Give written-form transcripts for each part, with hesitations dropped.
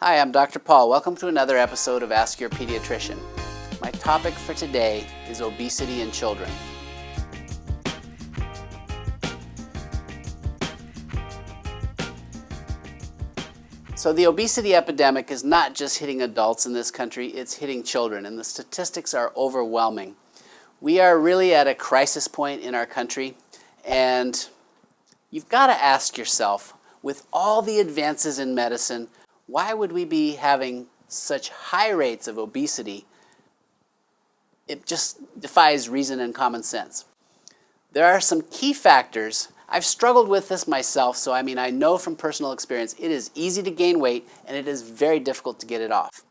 Hi, I'm Dr. Paul. Welcome to another episode of Ask Your Pediatrician. My topic for today is obesity in children. So the obesity epidemic is not just hitting adults in this country, it's hitting children, and the statistics are overwhelming. We are really at a crisis point in our country, and you've got to ask yourself, with all the advances in medicine, why would we be having such high rates of obesity? It just defies reason and common sense. There are some key factors. I've struggled with this myself, so I know from personal experience it is easy to gain weight and it is very difficult to get it off.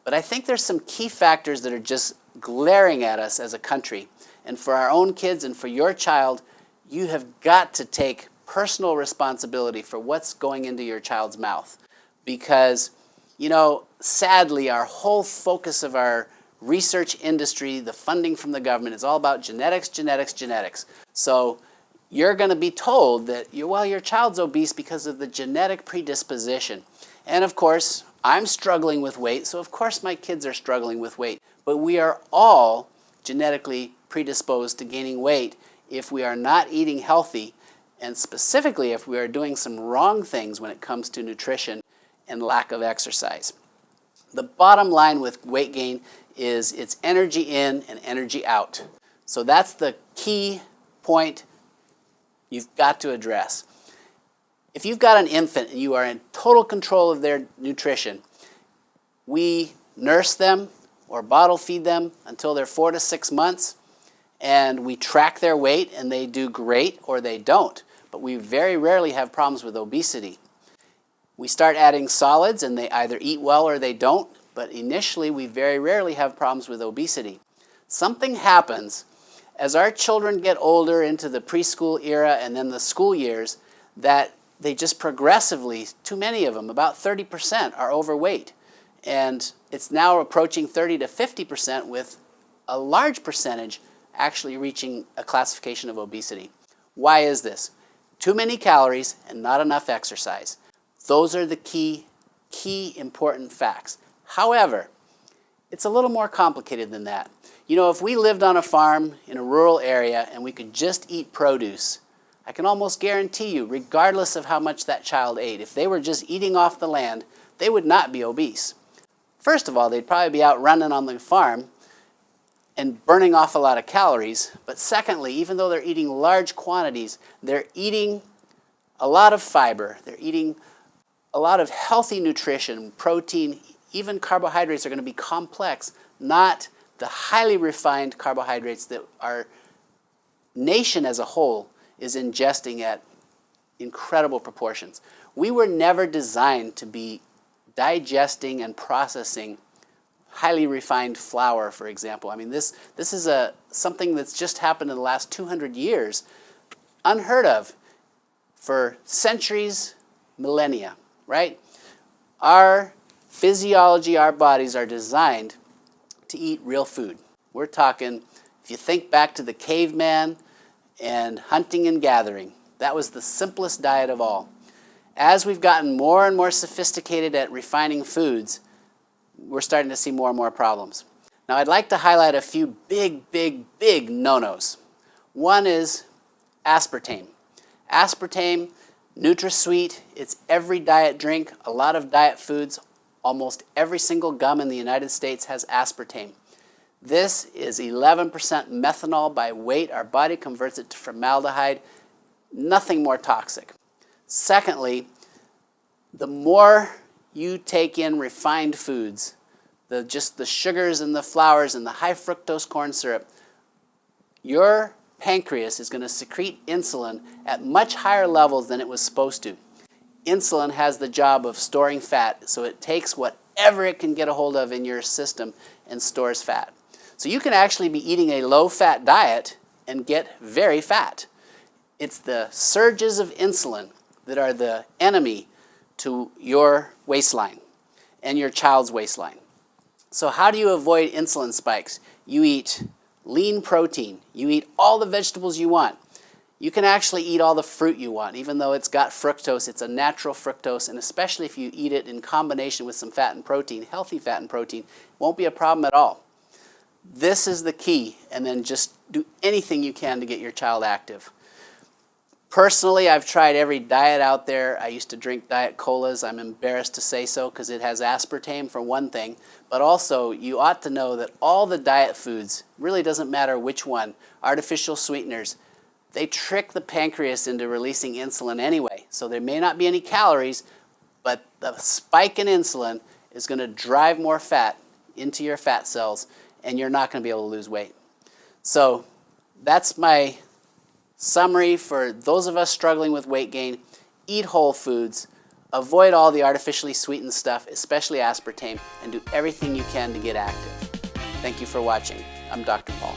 But I think there's some key factors that are just glaring at us as a country. And for our own kids and for your child, you have got to take personal responsibility for what's going into your child's mouth. Because, sadly, our whole focus of our research industry, the funding from the government, is all about genetics, genetics, genetics. So you're going to be told that, your child's obese because of the genetic predisposition. And of course, I'm struggling with weight, so of course my kids are struggling with weight. But we are all genetically predisposed to gaining weight if we are not eating healthy, and specifically if we are doing some wrong things when it comes to nutrition and lack of exercise. The bottom line with weight gain is it's energy in and energy out. So that's the key point you've got to address. If you've got an infant and you are in total control of their nutrition, we nurse them or bottle feed them until they're 4 to 6 months, and we track their weight and they do great or they don't. But we very rarely have problems with obesity. We start adding solids and they either eat well or they don't, but initially we very rarely have problems with obesity. Something happens as our children get older into the preschool era and then the school years that they just progressively, too many of them, about 30% are overweight. And it's now approaching 30 to 50% with a large percentage actually reaching a classification of obesity. Why is this? Too many calories and not enough exercise. Those are the key important facts. However, it's a little more complicated than that. If we lived on a farm in a rural area and we could just eat produce, I can almost guarantee you, regardless of how much that child ate, if they were just eating off the land, they would not be obese. First of all, they'd probably be out running on the farm and burning off a lot of calories. But secondly, even though they're eating large quantities, they're eating a lot of fiber. They're eating a lot of healthy nutrition, protein, even carbohydrates are going to be complex, not the highly refined carbohydrates that our nation as a whole is ingesting at incredible proportions. We were never designed to be digesting and processing highly refined flour, for example. This is something that's just happened in the last 200 years, unheard of for centuries, millennia, right? Our physiology, our bodies are designed to eat real food. We're talking, if you think back to the caveman and hunting and gathering, that was the simplest diet of all. As we've gotten more and more sophisticated at refining foods, we're starting to see more and more problems. Now, I'd like to highlight a few big no-nos. One is aspartame. Aspartame, Nutrasweet, it's every diet drink, a lot of diet foods, almost every single gum in the United States has aspartame. This is 11% methanol by weight. Our body converts it to formaldehyde. Nothing more toxic. Secondly, the more you take in refined foods, just the sugars and the flours and the high fructose corn syrup, your pancreas is going to secrete insulin at much higher levels than it was supposed to. Insulin has the job of storing fat, so it takes whatever it can get a hold of in your system and stores fat. So you can actually be eating a low-fat diet and get very fat. It's the surges of insulin that are the enemy to your waistline and your child's waistline. So how do you avoid insulin spikes? You eat lean protein. You eat all the vegetables you want. You can actually eat all the fruit you want, even though it's got fructose. It's a natural fructose, and especially if you eat it in combination with some fat and protein, healthy fat and protein, it won't be a problem at all. This is the key, and then just do anything you can to get your child active. Personally, I've tried every diet out there. I used to drink diet colas. I'm embarrassed to say so because it has aspartame for one thing, but also you ought to know that all the diet foods, really doesn't matter which one, artificial sweeteners, they trick the pancreas into releasing insulin anyway. So there may not be any calories, but the spike in insulin is going to drive more fat into your fat cells, and you're not going to be able to lose weight. So that's my summary for those of us struggling with weight gain. Eat whole foods, avoid all the artificially sweetened stuff, especially aspartame, and do everything you can to get active. Thank you for watching. I'm Dr. Paul.